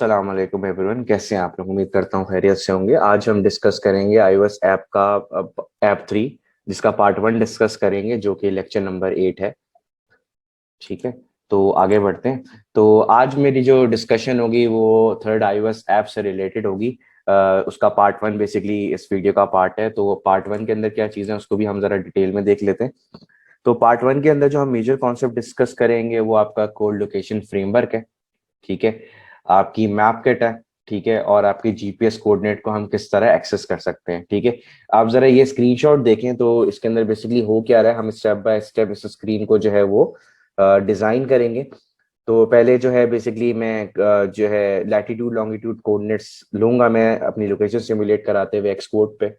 अस्सलाम वालेकुम एवरीवन, कैसे हैं आप लोग? उम्मीद करता हूँ खैरियत से होंगे। आज हम डिस्कस करेंगे iOS ऐप का ऐप 3, जिसका पार्ट 1 डिस्कस करेंगे, जो कि लेक्चर नंबर 8 है। ठीक है, तो आगे बढ़ते हैं। तो आज मेरी जो डिस्कशन होगी वो थर्ड iOS ऐप से रिलेटेड होगी। उसका पार्ट 1 बेसिकली इस वीडियो का पार्ट है। तो पार्ट 1 के अंदर क्या चीज़ें हैं उसको भी हम जरा डिटेल में देख लेते हैं। तो पार्ट 1 के अंदर जो हम मेजर कॉन्सेप्ट डिस्कस करेंगे वो आपका कोड लोकेशन फ्रेमवर्क है। ठीक है, आपकी मैप किट है। ठीक है, और आपके जीपीएस कोऑर्डिनेट को हम किस तरह एक्सेस कर सकते हैं। ठीक है, आप जरा ये स्क्रीनशॉट देखें तो इसके अंदर बेसिकली हो क्या रहा है। हम स्टेप बाय स्टेप इस स्क्रीन को जो है वो डिजाइन करेंगे। तो पहले जो है बेसिकली मैं जो है लैटिट्यूड लॉन्गिट्यूड कोऑर्डिनेट्स लूंगा, मैं अपनी लोकेशन सिमुलेट कराते हुए एक्सपोर्ट पे।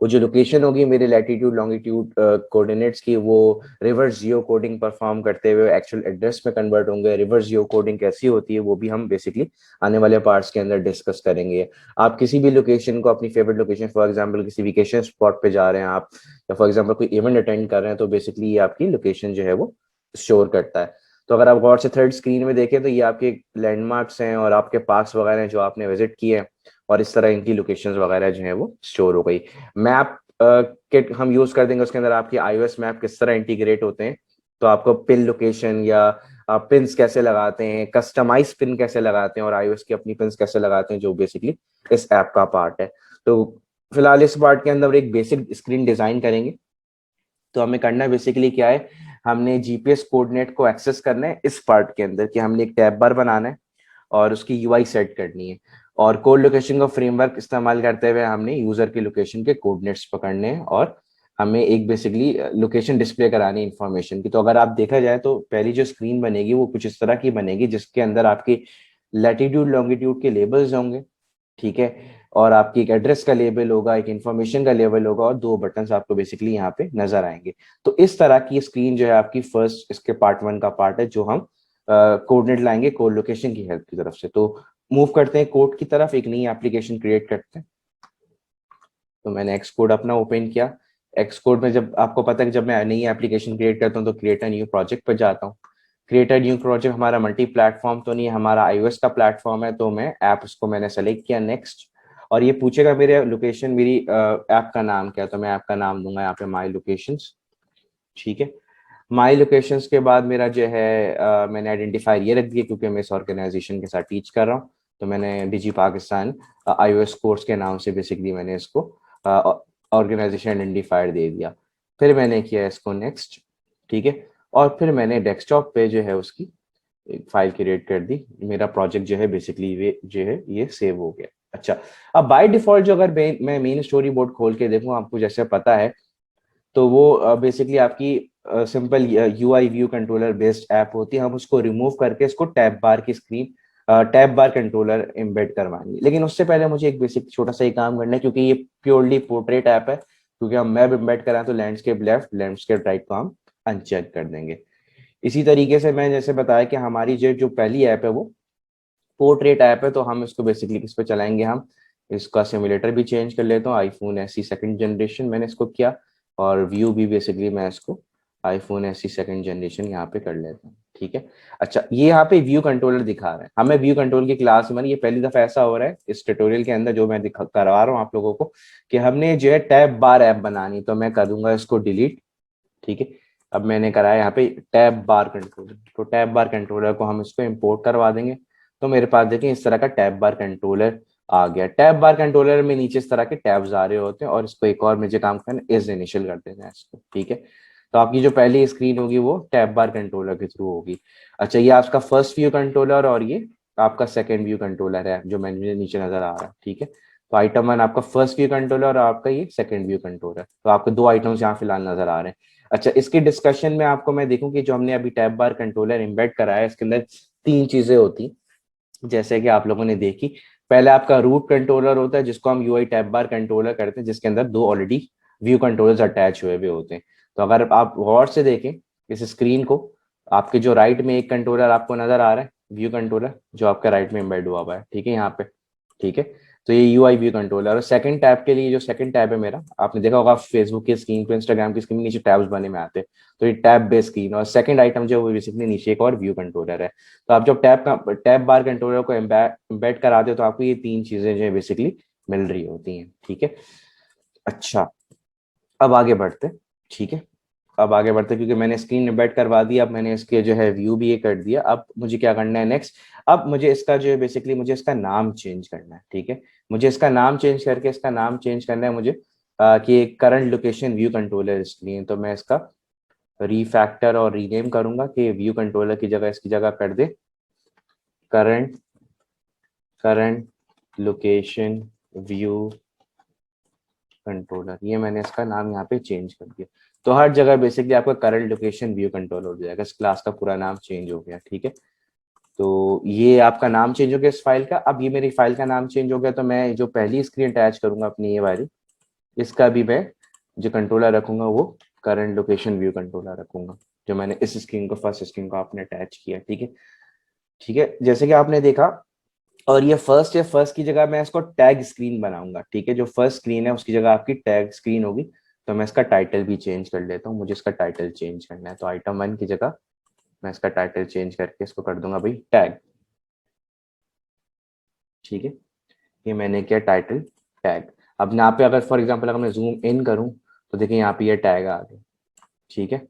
वो जो लोकेशन होगी मेरे लैटिट्यूड लॉन्गिट्यूड कोऑर्डिनेट्स की, वो रिवर्स जियो कोडिंग परफॉर्म करते हुए एक्चुअल एड्रेस में कन्वर्ट होंगे। रिवर्स जियो कोडिंग कैसी होती है वो भी हम बेसिकली आने वाले पार्ट्स के अंदर डिस्कस करेंगे। आप किसी भी लोकेशन को, अपनी फेवरेट लोकेशन, फॉर एग्जांपल किसी वेकेशन स्पॉट पे जा रहे हैं आप, या फॉर एग्जांपल कोई इवेंट अटेंड कर रहे हैं, तो बेसिकली ये आपकी लोकेशन जो है वो स्टोर करता है। तो अगर आप गौर से थर्ड स्क्रीन में देखें तो ये आपके लैंडमार्क्स हैं और आपके पार्क्स वगैरह हैं जो आपने विजिट किए हैं, और इस तरह इनकी लोकेशंस वगैरह जो है वो स्टोर हो गई। मैप किट हम यूज कर देंगे, उसके अंदर आपकी iOS मैप किस तरह इंटीग्रेट होते हैं। तो आपको पिन लोकेशन या पिन्स कैसे लगाते हैं, कस्टमाइज पिन कैसे लगाते हैं, और iOS की अपनी पिन्स कैसे लगाते हैं, जो बेसिकली इस ऐप का पार्ट है। तो फिलहाल इस पार्ट के अंदर एक बेसिक स्क्रीन डिजाइन करेंगे। तो हमें करना बेसिकली क्या है, हमने जीपीएस कोऑर्डिनेट को एक्सेस करना है इस पार्ट के अंदर, कि हमने एक टैब बार बनाना है और उसकी यूआई सेट करनी है। और कोड लोकेशन का फ्रेमवर्क इस्तेमाल करते हुए हमने यूजर के लोकेशन के कोऑर्डिनेट्स पकड़ने हैं, और हमें एक बेसिकली लोकेशन डिस्प्ले करानी है इंफॉर्मेशन की। तो अगर आप देखा जाए तो पहली जो स्क्रीन बनेगी वो कुछ इस तरह की बनेगी, जिसके अंदर आपकी लैटिट्यूड लॉन्गिट्यूड के लेबल्स होंगे। ठीक है, और आपकी एक एड्रेस का लेबल होगा, एक इन्फॉर्मेशन का लेबल होगा, और दो बटन्स आपको बेसिकली यहाँ पे नजर आएंगे। तो इस तरह की स्क्रीन जो है आपकी फर्स्ट, इसके पार्ट 1 का पार्ट है, जो हम कोऑर्डिनेट लाएंगे कोड लोकेशन की हेल्प की तरफ से। तो मूव करते हैं कोड की तरफ, एक नई एप्लीकेशन क्रिएट करते हैं। तो मैंने एक्स कोड अपना ओपन किया। एक्स कोड में जब आपको पता है कि जब मैं नई एप्लीकेशन क्रिएट करता हूँ तो क्रिएट अ न्यू प्रोजेक्ट पर जाता हूँ। क्रिएट अ न्यू प्रोजेक्ट हमारा मल्टी प्लेटफॉर्म तो नहीं है, हमारा iOS का प्लेटफॉर्म है। तो मैं ऐप, उसको मैंने सेलेक्ट किया, नेक्स्ट। और ये पूछेगा मेरे लोकेशन, मेरी ऐप का नाम क्या है, तो मैं ऐप का नाम दूंगा यहाँ पे माई लोकेशंस। ठीक है, माई लोकेशंस के बाद मेरा जो है मैंने आइडेंटिफायर ये रख दिया, क्योंकि मैं इस ऑर्गेनाइजेशन के साथ टीच कर रहा हूँ। तो मैंने डिजी पाकिस्तान iOS कोर्स के नाम से बेसिकली मैंने इसको ऑर्गेनाइजेशन आइडेंटिफायर दे दिया। फिर मैंने किया इसको नेक्स्ट। ठीक है, और फिर मैंने डेस्कटॉप पे जो है उसकी एक फाइल क्रिएट कर दी। मेरा प्रोजेक्ट जो है बेसिकली ये जो है ये सेव हो गया। अच्छा, अब बाय डिफॉल्ट जो अगर मैं मेन स्टोरी बोर्ड खोल के देखूं, आपको जैसे पता है, तो वो बेसिकली आपकी simple UI view controller based app होती है। हम उसको रिमूव करके इसको टैब बार की स्क्रीन, टैब बार कंट्रोलर एम्बेड करवाएंगे। लेकिन उससे पहले मुझे एक बेसिक छोटा सा ही काम करना है, क्योंकि ये प्योरली पोर्ट्रेट ऐप है। क्योंकि हम मैप एम्बेड कराएं तो लैंडस्केप लेफ्ट, लैंडस्केप राइट को हम अनचेक कर देंगे। इसी तरीके से मैं जैसे बताया कि हमारी जो जो पहली ऐप है वो पोर्ट्रेट ऐप है, तो हम इसको बेसिकली किस पे चलाएंगे, हम इसका सिमुलेटर भी चेंज कर लेता हूँ। आईफोन एसई सेकंड जनरेशन मैंने इसको किया, और व्यू भी बेसिकली मैं इसको आईफोन एसई सेकंड जनरेशन यहाँ पे कर लेता हूँ। ठीक है, अच्छा, ये यहाँ पे व्यू कंट्रोलर दिखा रहा है हमें। व्यू कंट्रोल की क्लास में ये पहली दफा ऐसा हो रहा है इस ट्यूटोरियल के अंदर, जो मैं दिखा करवा रहा हूँ आप लोगों को, कि हमने जो है टैब बार ऐप बनानी। तो मैं करूंगा इसको डिलीट। ठीक है, अब मैंने कराया यहाँ पे टैब बार कंट्रोलर। तो टैब बार कंट्रोलर को हम इसको इंपोर्ट करवा देंगे। तो मेरे पास देखें इस तरह का टैब बार कंट्रोलर आ गया। टैब बार कंट्रोलर में नीचे इस तरह के टैब्स आ रहे होते हैं, और इसको एक और मुझे काम करना है, इज इनिशियल कर देना है इसको। ठीक है, तो आपकी जो पहली स्क्रीन होगी वो टैब बार कंट्रोलर के थ्रू होगी। अच्छा, ये आपका फर्स्ट व्यू कंट्रोलर, और ये आपका सेकंड व्यू कंट्रोलर है जो मैंने नीचे नजर आ रहा है। ठीक है, तो आइटम 1 आपका फर्स्ट व्यू कंट्रोलर, और आपका ये सेकंड व्यू कंट्रोलर। तो आपको दो आइटम्स यहाँ फिलहाल नजर आ रहे हैं। अच्छा, इसकी डिस्कशन में आपको मैं देखूं कि जो हमने अभी टैब बार कंट्रोलर एम्बेड कराया है, इसके अंदर तीन चीजें होती, जैसे कि आप लोगों ने देखी। पहले आपका रूट कंट्रोलर होता है, जिसको हम यूआई टैब बार कंट्रोलर करते हैं, जिसके अंदर दो ऑलरेडी व्यू कंट्रोलर्स अटैच हुए हुए होते हैं। तो अगर आप गौर से देखें इस स्क्रीन को, आपके जो राइट में एक कंट्रोलर आपको नजर आ रहा है, व्यू कंट्रोलर, जो आपका राइट में एम्बेड हुआ हुआ है। ठीक है, यहाँ पे ठीक है। तो ये यूआई व्यू कंट्रोलर। और सेकंड टैब के लिए, जो सेकंड टैब है मेरा, आपने देखा होगा फेसबुक की स्क्रीन पे, इंस्टाग्राम की स्क्रीन में नीचे टैब्स बने में आते हैं, तो ये टैब बेस्ड स्क्रीन। और सेकंड आइटम जो है वो बेसिकली नीचे एक और व्यू कंट्रोलर है। तो आप जब टैब बार कंट्रोलर को एम्बेड कराते हो तो आपको ये तीन चीजें जो है बेसिकली मिल रही होती हैं। ठीक है। अच्छा, अब आगे बढ़ते हैं। ठीक है, अब आगे बढ़ते हैं, क्योंकि मैंने स्क्रीन एम्बेड करवा दी, अब मैंने इसके जो है व्यू भी ये कर दिया। अब मुझे क्या करना है नेक्स्ट, अब मुझे इसका जो है बेसिकली मुझे इसका नाम चेंज करना है। ठीक है, मुझे इसका नाम चेंज करके, इसका नाम चेंज करना है मुझे कि current location view controller screen. तो मैं इसका रीफैक्टर और रीनेम करूंगा कि व्यू कंट्रोलर की जगह इसकी जगह कर दे current current location view controller. ये मैंने इसका नाम यहाँ पे चेंज कर दिया। तो हर जगह बेसिकली आपका करंट लोकेशन व्यू कंट्रोलर हो जाएगा। इस क्लास का पूरा नाम चेंज हो गया। ठीक है, तो ये आपका नाम चेंज हो गया इस फाइल का। अब ये मेरी फाइल का नाम चेंज हो गया, तो मैं जो पहली स्क्रीन अटैच करूंगा अपनी ये वाली, इसका भी मैं जो कंट्रोलर रखूंगा वो करंट लोकेशन व्यू कंट्रोलर रखूंगा, जो मैंने इस स्क्रीन को, फर्स्ट स्क्रीन को आपने अटैच किया। ठीक है। ठीक है, जैसे कि आपने देखा, और ये फर्स्ट है, फर्स्ट की जगह मैं इसको टैग स्क्रीन बनाऊंगा। ठीक है, जो फर्स्ट स्क्रीन है उसकी जगह आपकी टैग स्क्रीन होगी। तो मैं इसका टाइटल भी चेंज कर लेता हूँ, मुझे इसका टाइटल चेंज करना है। तो आइटम 1 की जगह मैं इसका टाइटल चेंज करके इसको कर दूंगा भाई टैग। ठीक है, ये मैंने किया टाइटल टैग। अब यहाँ पे अगर फॉर एग्जाम्पल अगर मैं जूम इन करूँ तो देखिए यहाँ पे ये टैग आ गया। ठीक है,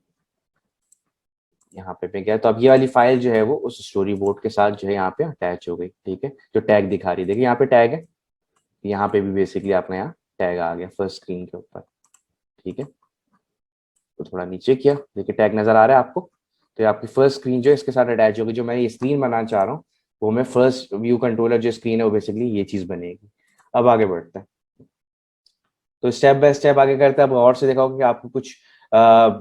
यहाँ पे गया। तो अब ये वाली फाइल जो है वो उस स्टोरी बोर्ड के साथ जो है यहाँ पे अटैच हो गई। ठीक है, जो टैग दिखा रही है, देखिए यहाँ पे टैग है, यहाँ पे भी बेसिकली आपने यहाँ टैग आ गया फर्स्ट स्क्रीन के ऊपर। ठीक है, तो थोड़ा नीचे किया, देखिए टैग नजर आ रहा है आपको। तो ये आपकी फर्स्ट स्क्रीन जो है इसके साथ अटैच होगी। जो मैं ये स्क्रीन बनाना चाह रहा हूँ वो मैं फर्स्ट व्यू कंट्रोलर जो स्क्रीन है वो बेसिकली ये चीज बनेगी। अब आगे बढ़ते हैं, तो स्टेप बाय स्टेप आगे करते हैं। अब और से देखा होगा कि आपको कुछ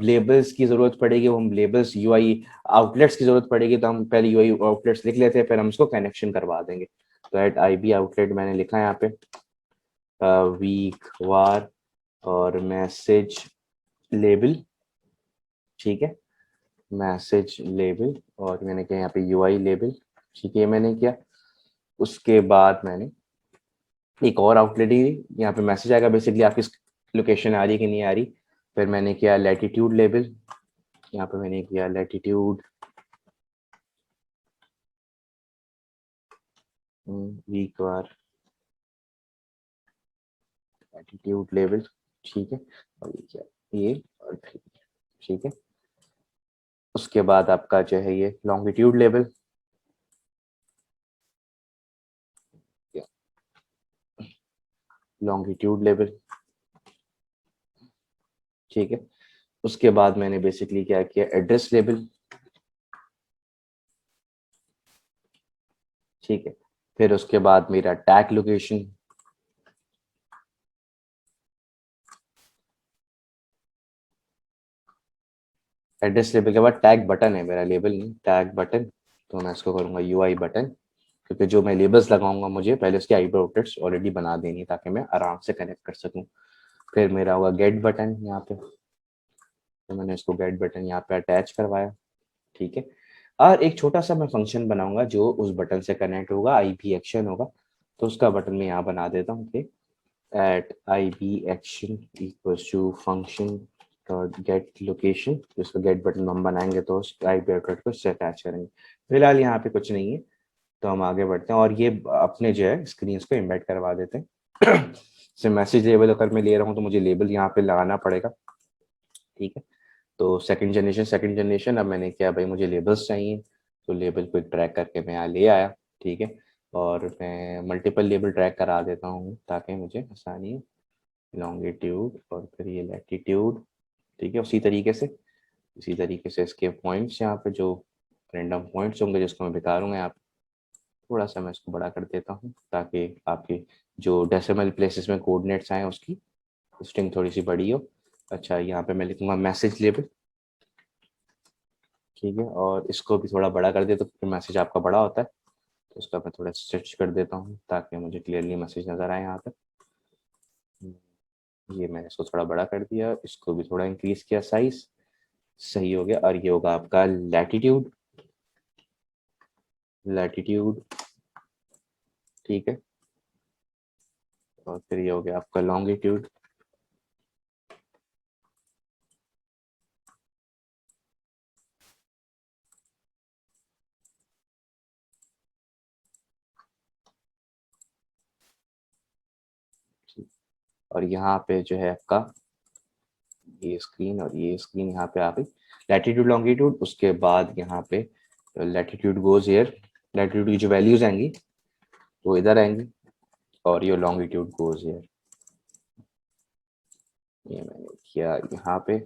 लेबल्स की जरूरत पड़ेगी। वो हम लेबल्स यूआई आउटलेट्स की जरूरत पड़ेगी, तो हम पहले यूआई आउटलेट्स लिख लेते हैं, फिर हम उसको कनेक्शन करवा देंगे। तो एट आई बी आउटलेट मैंने लिखा है यहाँ पे वीक वार और मैसेज लेबल। ठीक है, मैसेज लेबल, और मैंने किया यहाँ पे यूआई लेबल। ठीक है, मैंने किया। उसके बाद मैंने एक और आउटलेट ही, यहाँ पे मैसेज आएगा बेसिकली आपकी लोकेशन आ रही है कि नहीं आ रही। फिर मैंने किया लैटिट्यूड लेबल, यहाँ पे मैंने किया लैटिट्यूड वीक वार लैटिट्यूड लेबल। ठीक है, और ये क्या, ये और फिर ठीक है। उसके बाद आपका जो है ये लॉन्गिट्यूड लेवल, लॉन्गिट्यूड लेवल। ठीक है, उसके बाद मैंने बेसिकली क्या किया, एड्रेस लेवल। ठीक है, फिर उसके बाद मेरा टैग लोकेशन। एड्रेस लेवल के बाद टैग बटन है मेरा, लेबल नहीं, टैग बटन। तो मैं इसको करूंगा यूआई बटन, क्योंकि जो मैं लेबल्स लगाऊंगा मुझे पहले उसकी आईबी आउटलेट्स ऑलरेडी बना देनी, ताकि मैं आराम से कनेक्ट कर सकूं। फिर मेरा होगा गेट बटन यहाँ पे, तो मैंने इसको गेट बटन यहाँ पे अटैच करवाया। ठीक है, और एक छोटा सा मैं फंक्शन बनाऊंगा जो उस बटन से कनेक्ट होगा, आईबी एक्शन होगा। तो उसका बटन मैं यहाँ बना देता हूँ कि at I B action equals to function dot get location. जिसका गेट बटन हम बनाएंगे तो उस आई बी एड्रेस को इससे अटैच करेंगे। फिलहाल यहाँ पे कुछ नहीं है, तो हम आगे बढ़ते हैं और ये अपने जो है स्क्रीन को एम्बेड करवा देते हैं। से मैसेज लेबल अगर मैं ले रहा हूँ तो मुझे लेबल यहाँ पे लगाना पड़ेगा। ठीक है, तो सेकंड जनरेशन अब मैंने क्या भाई, मुझे लेबल्स चाहिए, तो लेबल को ट्रैक करके मैं यहाँ ले आया। ठीक है, और मैं मल्टीपल लेबल ट्रैक करा देता हूँ ताकि मुझे आसानी, लॉन्गिट्यूड और फिर ये लैटिट्यूड। ठीक है, उसी तरीके से इसके पॉइंट्स यहाँ पे जो रैंडम पॉइंट्स होंगे जिसको मैं दिखा यहाँ पे, थोड़ा सा मैं इसको बड़ा कर देता हूँ ताकि आपकी जो डेसिमल प्लेसेस में कोऑर्डिनेट्स आए उसकी स्ट्रिंग थोड़ी सी बड़ी हो। अच्छा, यहाँ पे मैं लिखूंगा मैसेज लेबल। ठीक है, और इसको भी थोड़ा बड़ा कर दे तो फिर मैसेज आपका बड़ा होता है। तो इसका मैं थोड़ा स्ट्रेच कर देता हूँ ताकि मुझे क्लियरली मैसेज नज़र आए यहाँ पे। ये मैंने इसको थोड़ा बड़ा कर दिया, इसको भी थोड़ा इंक्रीज किया साइज, सही हो गया। और ये होगा आपका लैटिट्यूड, लैटिट्यूड। ठीक है, और फिर ये हो गया आपका लॉन्गिट्यूड, और यहाँ पे जो है आपका ये स्क्रीन और ये स्क्रीन यहाँ पे आ गई, लैटिट्यूड लॉन्गिट्यूड। उसके बाद यहाँ पे लैटिट्यूड गोज हियर, लैटिट्यूड की जो वैल्यूज आएंगी वो इधर आएंगी, और ये लॉन्गिट्यूड गोज हियर, ये मैंने किया यहाँ पे,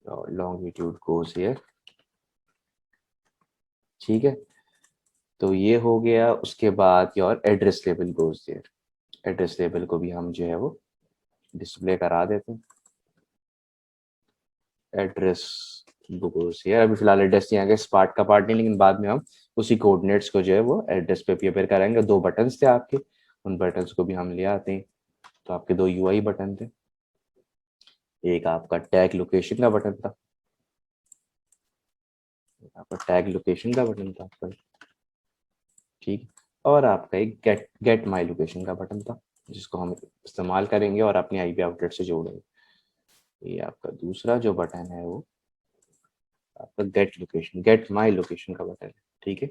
और लॉन्गिट्यूड गोज हियर, ठीक है। तो ये हो गया। उसके बाद your address level goes here, address level को भी हम जो है वो डिस्प्ले करा देते हैं, एड्रेस गोज हियर। अभी फिलहाल एड्रेस नहीं आ गया, इस पार्ट का पार्ट नहीं, लेकिन बाद में हम उसी कोऑर्डिनेट्स को जो है वो एड्रेस पे प्रिपेयर कराएंगे। दो बटन्स थे आपके, उन बटन्स को भी हम ले आते हैं। तो आपके दो यूआई बटन थे, एक आपका टैग लोकेशन का बटन था, आपका टैग लोकेशन का बटन था आपका, ठीक। और आपका एक गेट गेट माई लोकेशन का बटन था, जिसको हम इस्तेमाल करेंगे और अपने आईपी आउटलेट से जोड़ेंगे। ये आपका दूसरा जो बटन है वो आपका get location, get my location का बटन है, ठीक है।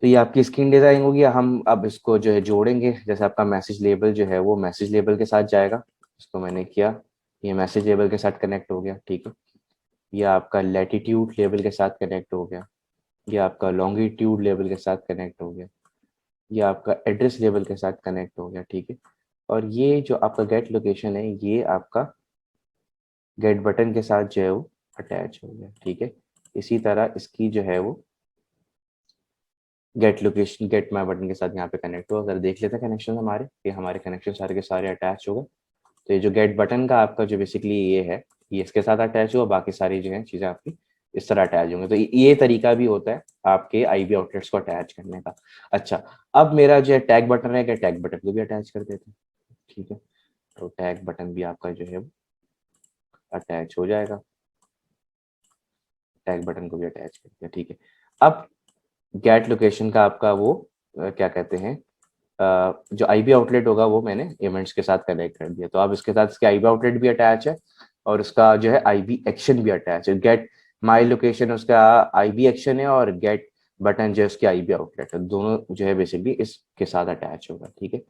तो ये आपकी स्क्रीन डिजाइन होगी। हम अब इसको जो है जोड़ेंगे, जैसे आपका मैसेज लेबल जो है वो मैसेज लेबल के साथ जाएगा, इसको मैंने किया, ये मैसेज लेबल के साथ कनेक्ट हो गया, ठीक है। ये आपका लैटिट्यूड लेवल के साथ कनेक्ट हो गया, ये आपका लॉन्गिट्यूड लेवल के साथ कनेक्ट हो गया, ये आपका एड्रेस लेवल के साथ कनेक्ट हो गया, ठीक है। और ये जो आपका गेट लोकेशन है ये आपका गेट बटन के साथ जो है वो अटैच हो गया, ठीक है। इसी तरह इसकी जो है वो get location get my button के साथ यहाँ पे कनेक्ट हुआ। अगर देख लेते हैं कनेक्शन हमारे, ये हमारे कनेक्शन सारे के सारे अटैच हो गए। तो ये जो गेट बटन का आपका जो बेसिकली ये है, ये इसके साथ अटैच हुआ, बाकी सारी जो है चीज़ें आपकी इस तरह अटैच होंगे। तो ये तरीका भी होता है आपके आईबी आउटलेट्स को अटैच करने का। अच्छा, अब मेरा जो है टैग बटन है, क्या टैग बटन को भी अटैच कर देते हैं, ठीक है। तो टैग बटन भी आपका जो है अटैच हो जाएगा, टैग बटन को भी अटैच कर दिया, ठीक है। अब गेट लोकेशन का आपका वो क्या कहते हैं, जो आईबी आउटलेट होगा वो मैंने इवेंट्स के साथ कनेक्ट कर दिया। तो अब इसके साथ इसके आईबी आउटलेट भी अटैच है, और उसका जो है आईबी एक्शन भी अटैच है। गेट माई लोकेशन उसका आईबी एक्शन है, और गेट बटन जो है उसकी आईबी आउटलेट है, दोनों जो है बेसिकली इसके साथ अटैच होगा, ठीक है।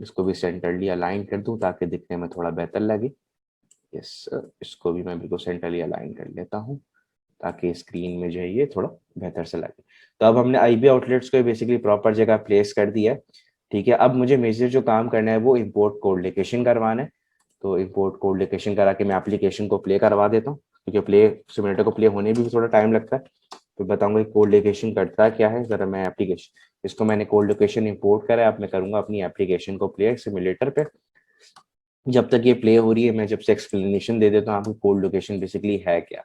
इसको भी सेंटरली अलाइन कर दूं ताकि दिखने में थोड़ा बेहतर लगे। यस, इसको भी मैं बिल्कुल सेंटरली अलाइन कर लेता हूँ ताकि स्क्रीन में जो है ये थोड़ा बेहतर से लगे। तो अब हमने आईबी आउटलेट्स को बेसिकली प्रॉपर जगह प्लेस कर दिया है, ठीक है। अब मुझे मेजर जो काम करना है वो इंपोर्ट कोड लोकेशन करवाना है। तो इंपोर्ट कोड लोकेशन करा के मैं एप्लीकेशन को प्ले करवा देता हूँ, क्योंकि प्ले सिमुलेटर को प्ले होने भी थोड़ा टाइम लगता है। तो बताऊंगा कोड लोकेशन करता क्या है, जरा मैं एप्लीकेशन, इसको मैंने कोड लोकेशन इंपोर्ट करा है। अब मैं करूंगा अपनी एप्लीकेशन को प्ले सिमुलेटर पे। जब तक ये प्ले हो रही है मैं जब से एक्सप्लेनेशन दे देता हूँ आपको कोड लोकेशन बेसिकली है क्या,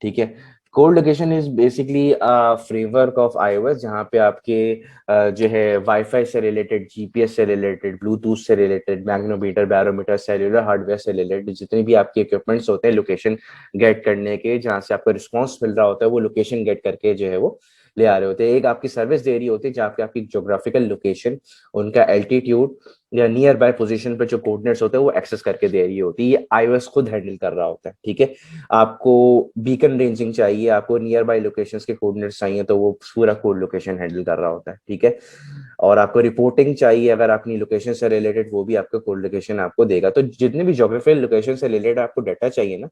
ठीक है। Code location is basically framework of iOS, जहाँ पे आपके जो है वाईफाई से रिलेटेड, जीपीएस से रिलेटेड, ब्लूटूथ से रिलेटेड, मैग्नोमीटर, बैरोमीटर, सेल्युलर हार्डवेयर से रिलेटेड जितने भी आपके इक्विपमेंट्स होते हैं लोकेशन गेट करने के, जहाँ से आपको रिस्पॉन्स मिल रहा होता है वो लोकेशन गेट करके जो है वो ले आ रहे होते हैं। एक आपकी सर्विस दे रही होती है जहाँ पे आपकी जोग्राफिकल लोकेशन, उनका एल्टीट्यूड या नियर बाय पोजीशन पे जो कोऑर्डिनेट्स होते हैं वो एक्सेस करके दे रही होती है। ये iOS खुद हैंडल कर रहा होता है, ठीक है। आपको बीकन रेंजिंग चाहिए, आपको नियर बाय लोकेशंस के कोऑर्डिनेट्स चाहिए, तो वो पूरा कोड लोकेशन हैंडल कर रहा होता है, ठीक है। और आपको रिपोर्टिंग चाहिए अगर अपनी लोकेशन से रिलेटेड, वो भी आपका कोड लोकेशन आपको देगा। तो जितने भी ज्योग्राफिकल लोकेशन से रिलेटेड आपको डाटा चाहिए ना,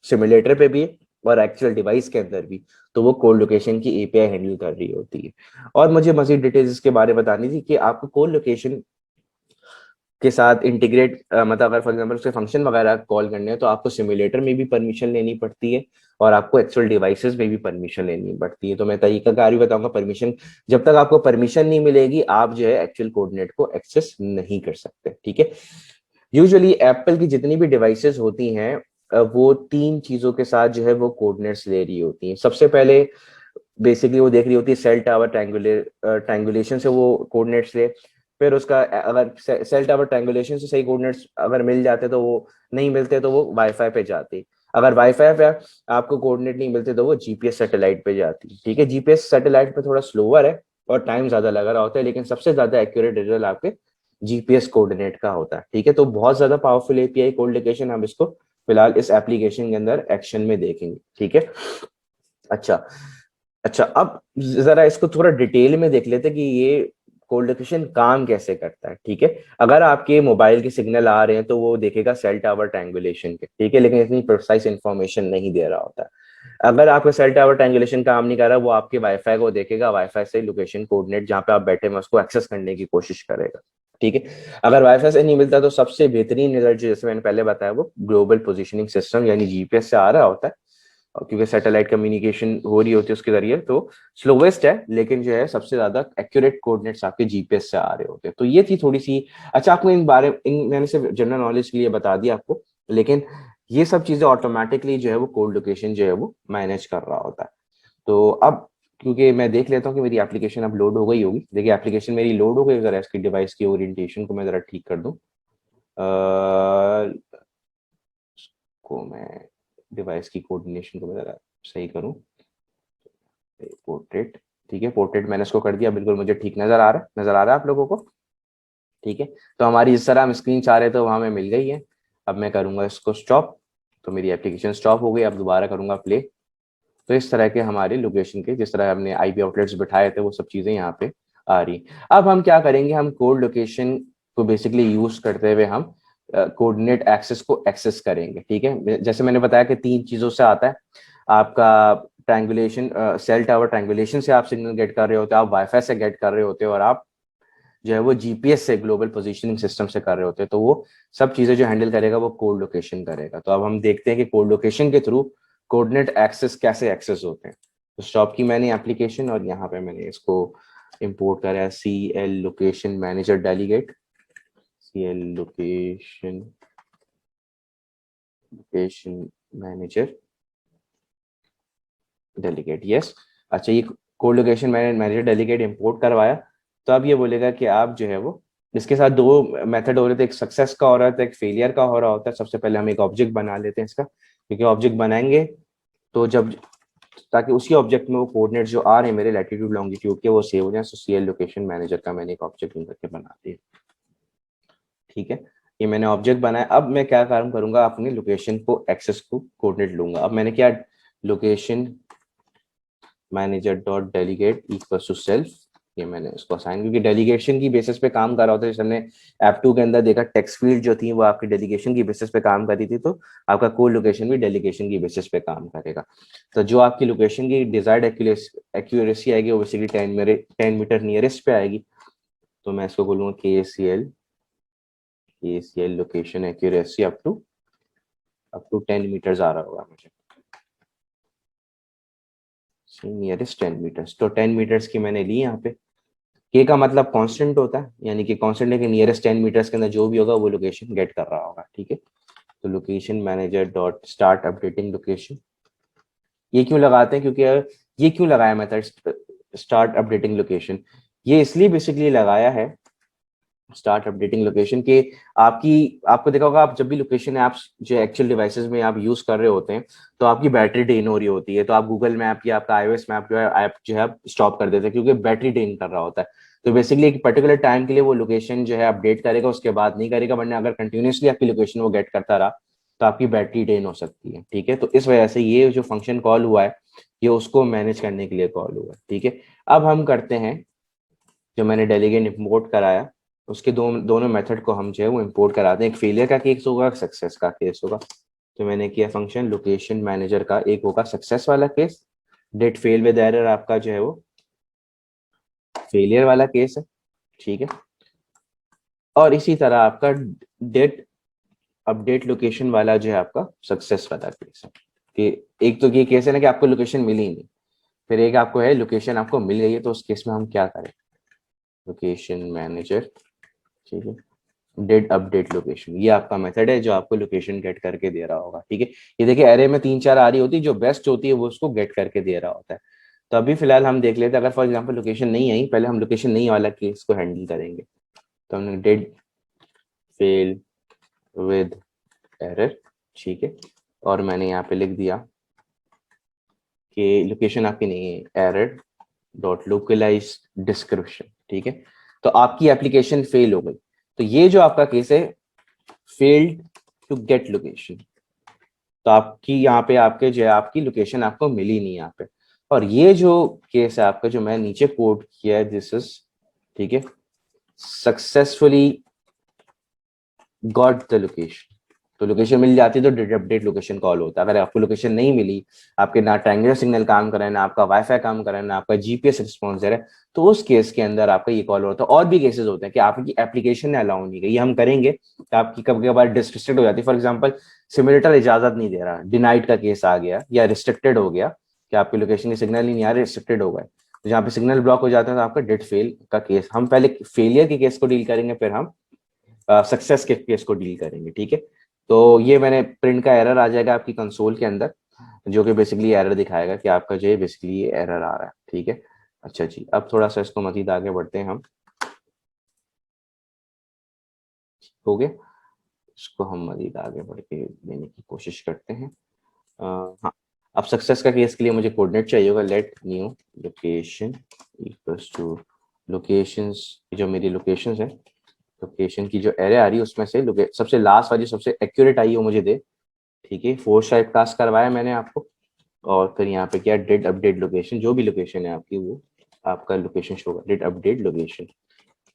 सिमुलेटर पे भी और एक्चुअल डिवाइस के अंदर भी, तो वो कोड लोकेशन की एपीआई हैंडल कर रही होती है। और मुझे मजीद डिटेल्स इसके बारे में बतानी थी कि आपको कोड लोकेशन के साथ इंटीग्रेट, मतलब अगर फॉर एग्जांपल उसके फंक्शन वगैरह कॉल करने हैं तो आपको सिमुलेटर में भी परमिशन लेनी पड़ती है, और आपको एक्चुअल डिवाइसेस में भी परमिशन लेनी पड़ती है। तो मैं तरीकाकार भी बताऊंगा। परमिशन, जब तक आपको परमिशन नहीं मिलेगी आप जो है एक्चुअल कोऑर्डिनेट को एक्सेस नहीं कर सकते, ठीक है। यूजुअली एप्पल की जितनी भी डिवाइसेस होती हैं वो तीन चीजों के साथ जो है वो कोऑर्डिनेट्स ले रही होती हैं। सबसे पहले बेसिकली वो देख रही होती है सेल टावर ट्रायंगुलेशन से वो कोऑर्डिनेट्स ले। फिर उसका अगर सेल टावर ट्रायंगुलेशन से सही कोऑर्डिनेट्स अगर मिल जाते तो वो, नहीं मिलते तो वो वाईफाई पे जाती। अगर वाईफाई पे आपको कोऑर्डिनेट नहीं मिलते तो वो जीपीएस सैटेलाइट पे जाती, ठीक है। जीपीएस सैटेलाइट पे थोड़ा स्लोअर है, और टाइम ज्यादा लगा रहा होता है, लेकिन सबसे ज्यादा एक्यूरेट रिजल्ट आपके जीपीएस कोऑर्डिनेट का होता है। ठीक है, तो बहुत ज्यादा पावरफुल एपीआई कोड लोकेशन, हम इसको फिलहाल इस एप्लीकेशन के अंदर एक्शन में देखेंगे। ठीक है, अच्छा अच्छा, अब जरा इसको थोड़ा डिटेल में देख लेते हैं कि ये कोड लोकेशन काम कैसे करता है। ठीक है, अगर आपके मोबाइल के सिग्नल आ रहे हैं तो वो देखेगा सेल टावर ट्रायंगुलेशन के, ठीक है, लेकिन इतनी प्रिसाइज इंफॉर्मेशन नहीं दे रहा होता है। अगर आपका सेल टावर ट्रायंगुलेशन काम नहीं कर रहा, वो आपके वाईफाई को देखेगा, वाईफाई से लोकेशन कोऑर्डिनेट जहां पे आप बैठे हैं उसको एक्सेस करने की कोशिश करेगा। ठीक है, अगर वाईफाई से नहीं मिलता तो सबसे बेहतरीन रिजल्ट जैसे मैंने पहले बताया वो ग्लोबल पोजिशनिंग सिस्टम यानी जीपीएस से आ रहा होता है, और क्योंकि सैटेलाइट कम्युनिकेशन हो रही होती है उसके जरिए, तो स्लोवेस्ट है, लेकिन जो है सबसे ज्यादा एक्यूरेट कोऑर्डिनेट्स आपके जीपीएस से आ रहे होते हैं। तो ये थी थोड़ी सी, अच्छा आपको इन मैंने सिर्फ जनरल नॉलेज के लिए बता दिया आपको, लेकिन ये सब चीजें ऑटोमेटिकली जो है वो कोड लोकेशन जो है वो मैनेज कर रहा होता है। तो अब क्योंकि मैं देख लेता हूँ कि मेरी एप्लीकेशन अब लोड हो गई होगी, देखिए एप्लीकेशन मेरी लोड हो गई, जरा इसकी डिवाइस की ओरिएंटेशन को मैं जरा ठीक कर दूं, को मैं डिवाइस की कोऑर्डिनेशन को मैं जरा सही करूं, पोर्ट्रेट, ठीक है, पोर्ट्रेट मैंने इसको कर दिया, बिल्कुल मुझे ठीक नजर आ रहा है आप लोगों को। ठीक है, तो हमारी जिस तरह हम स्क्रीन चाह रहे थे वहां में मिल गई है। अब मैं करूंगा इसको स्टॉप, तो मेरी एप्लीकेशन स्टॉप हो गई। अब दोबारा करूंगा प्ले, तो इस तरह के हमारे लोकेशन के जिस तरह हमने आईपी आउटलेट्स बिठाए थे वो सब चीजें यहाँ पे आ रही। अब हम क्या करेंगे, हम कोड लोकेशन को बेसिकली यूज करते हुए हम कोऑर्डिनेट एक्सेस को एक्सेस करेंगे। ठीक है, जैसे मैंने बताया कि तीन चीजों से आता है आपका ट्रायंगुलेशन, सेल टावर ट्रायंगुलेशन से आप सिग्नल गेट कर रहे होते हो, आप वाईफाई से गेट कर रहे होते हो, और आप जो है वो जीपीएस से ग्लोबल पोजीशनिंग सिस्टम से कर रहे होते हैं। तो वो सब चीजें जो हैंडल करेगा वो कोड लोकेशन करेगा। तो अब हम देखते हैं कि कोड लोकेशन के थ्रू कोऑर्डिनेट एक्सेस कैसे एक्सेस होते हैं। तो स्टॉप की मैंने एप्लीकेशन, और यहाँ पे मैंने इसको इंपोर्ट करा है C L location manager delegate, C L location location manager delegate, yes. अच्छा, ये कोड लोकेशन मैंने मैनेजर डेलीगेट इंपोर्ट करवाया। तो अब ये बोलेगा कि आप जो है वो, इसके साथ दो मेथड हो रहे थे, एक सक्सेस का हो रहा था, एक फेलियर का हो रहा होता है। सबसे पहले हम एक ऑब्जेक्ट बना लेते हैं इसका, क्योंकि ऑब्जेक्ट बनाएंगे तो जब, ताकि उसी ऑब्जेक्ट में वो कोऑर्डिनेट जो आ रहे हैं मेरे लैटिट्यूड लॉन्गिट्यूड के वो सेव हो जाए। सो सीएल लोकेशन मैनेजर का मैंने एक ऑब्जेक्ट करके बना दिया। ठीक है, ये मैंने ऑब्जेक्ट बनाया। अब मैं क्या काम करूंगा, अपने लोकेशन को एक्सेस को कोऑर्डिनेट लूंगा। अब मैंने क्या, location manager dot delegate equals to self, ये मैंने उसको असाइन, क्योंकि डेलीगेशन की बेसिस पे काम कर रहा होता है। जैसे हमने ऐप 2 के अंदर देखा, टेक्स्ट फील्ड जो थी वो आपकी डेलीगेशन की बेसिस पे काम कर रही थी, तो आपका कोड लोकेशन भी डेलीगेशन की बेसिस पे काम करेगा। तो जो आपकी लोकेशन की डिजायर्ड एक्यूरेसी आएगी वो बेसिकली 10 मीटर नियरेस्ट पे आएगी। तो मैं इसको बोलूंगा के C L location accuracy up to 10 metres आ रहा होगा मुझे, नियरेस्ट 10 मीटर्स। तो 10 मीटर्स की मैंने ली यहाँ पे। के का मतलब कांस्टेंट होता है, यानी कि कांस्टेंट है कि नियरेस्ट 10 मीटर्स के अंदर जो भी होगा वो लोकेशन गेट कर रहा होगा। ठीक है, तो location manager dot start updating location, ये क्यों लगाते हैं, क्योंकि ये क्यों लगाया मेथड स्टार्ट अपडेटिंग लोकेशन, ये इसलिए बेसिकली लगाया है स्टार्ट अपडेटिंग लोकेशन के, आपको देखा होगा, आप जब भी लोकेशन ऐप्स जो एक्चुअल डिवाइसेस में आप यूज कर रहे होते हैं तो आपकी बैटरी ड्रेन हो रही होती है, तो आप गूगल मैप या आपका iOS मैप जो है ऐप जो है स्टॉप कर देते हैं, क्योंकि बैटरी ड्रेन कर रहा होता है। तो बेसिकली एक पर्टिकुलर टाइम के लिए वो लोकेशन जो है अपडेट करेगा, उसके बाद नहीं करेगा, वरना अगर कंटिन्यूसली आपकी लोकेशन वो गेट करता रहा तो आपकी बैटरी ड्रेन हो सकती है। ठीक है, तो इस वजह से ये जो फंक्शन कॉल हुआ है ये उसको मैनेज करने के लिए कॉल हुआ है। ठीक है, अब हम करते हैं, जो मैंने डेलीगेट इंपोर्ट कराया उसके दोनों मेथड को हम जो है वो इंपोर्ट कराते हैं। एक फेलियर का केस होगा, सक्सेस का केस होगा। तो मैंने किया फंक्शन लोकेशन मैनेजर का, एक होगा सक्सेस वाला case, did fail with error आपका जो है वो फेलियर वाला केस है। ठीक है, और इसी तरह आपका डेट अपडेट लोकेशन वाला जो है आपका सक्सेस वाला केस है। कि एक तो ये केस है ना कि आपको लोकेशन मिली नहीं, फिर एक आपको है लोकेशन आपको मिल गई है, तो उस केस में हम क्या करें, लोकेशन मैनेजर, ठीक है, डेट अपडेट लोकेशन, ये आपका मेथड है जो आपको लोकेशन गेट करके दे रहा होगा। ठीक है, ये देखिए एरे में 3 4 आ रही होती है, जो बेस्ट होती है वो उसको गेट करके दे रहा होता है। तो अभी फिलहाल हम देख लेते हैं, अगर फॉर एग्जांपल लोकेशन नहीं आई, पहले हम लोकेशन नहीं वाला केस को हैंडल करेंगे। तो हमने डेट फेल विद एरर, ठीक है, और मैंने यहाँ पे लिख दिया कि लोकेशन आपकी नहीं है, एरर डॉट लोकलाइज डिस्क्रिप्शन। ठीक है, तो आपकी एप्लीकेशन फेल हो गई। तो ये जो आपका केस है फेल्ड टू गेट लोकेशन, तो आपकी यहाँ पे आपके जो है आपकी लोकेशन आपको मिली नहीं यहाँ पे। और ये जो केस है आपका जो मैं नीचे कोड किया है, दिस इज, ठीक है, सक्सेसफुली गॉट द लोकेशन। तो लोकेशन मिल जाती है तो डिड अपडेट लोकेशन कॉल होता है। अगर आपको लोकेशन नहीं मिली, आपके ना ट्रायंगुलर सिग्नल काम कर रहा है, ना आपका वाईफाई काम कर रहा है, ना आपका जीपीएस रिस्पॉन्स दे रहा है, तो उस केस के अंदर आपका ये कॉल होता है। और भी केसेस होते हैं कि आपकी एप्लीकेशन ने अलाउ नहीं की, ये हम करेंगे तो आपकी कभी कभार डिस्ट्रिक्टेड हो जाती है। फॉर एग्जाम्पल सिमुलेटर इजाजत नहीं दे रहा, डिनाइड का केस आ गया, या रिस्ट्रिक्टेड हो गया कि आपकी लोकेशन की सिग्नल ही नहीं आ रही, रिस्ट्रिक्टेड हो गए, तो जहाँ पे सिग्नल ब्लॉक हो जाता है तो आपका डेट फेल का केस, हम पहले फेलियर के केस को डील करेंगे, फिर हम सक्सेस के केस को डील करेंगे। ठीक है, तो ये मैंने प्रिंट का एरर आ जाएगा आपकी कंसोल के अंदर, जो कि बेसिकली एरर दिखाएगा कि आपका जो है बेसिकली ये एरर आ रहा है। ठीक है, अच्छा जी, अब थोड़ा सा इसको मजीद आगे बढ़ते हैं हम। हो गया, इसको हम मजीद आगे बढ़ के देने की कोशिश करते हैं। हाँ, अब सक्सेस का केस के लिए मुझे कोऑर्डिनेट चाहिए होगा। Let new location equals to locations, जो मेरी लोकेशंस है, लोकेशन की जो एरे आ रही है उसमें से सबसे लास्ट वाली सबसे एक्यूरेट आई वो मुझे दे। ठीक है, फोर्स टाइप टास्क करवाया मैंने आपको, और फिर यहाँ पे क्या, डेट अपडेट लोकेशन, जो भी लोकेशन है आपकी वो आपका लोकेशन शो कर, डेट अपडेट लोकेशन